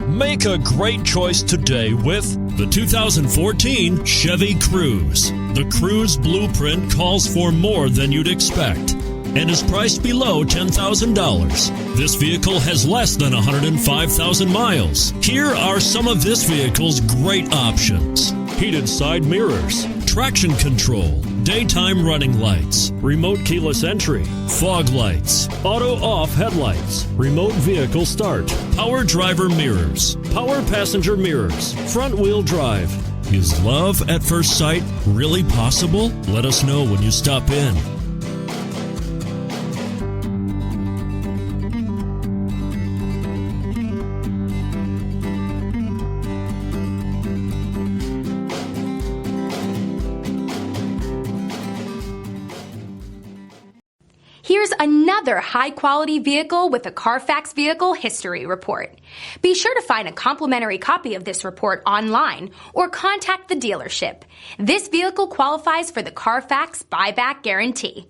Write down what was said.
Make a great choice today with the 2014 Chevy Cruze. The Cruze blueprint calls for more than you'd expect and is priced below $10,000. This vehicle has less than 105,000 miles. Here are some of this vehicle's great options: heated side mirrors, traction control, daytime running lights, remote keyless entry, fog lights, auto-off headlights, remote vehicle start, power driver mirrors, power passenger mirrors, front-wheel drive. Is love at first sight really possible? Let us know when you stop in. Here's another high-quality vehicle with a Carfax Vehicle History Report. Be sure to find a complimentary copy of this report online or contact the dealership. This vehicle qualifies for the Carfax Buyback Guarantee.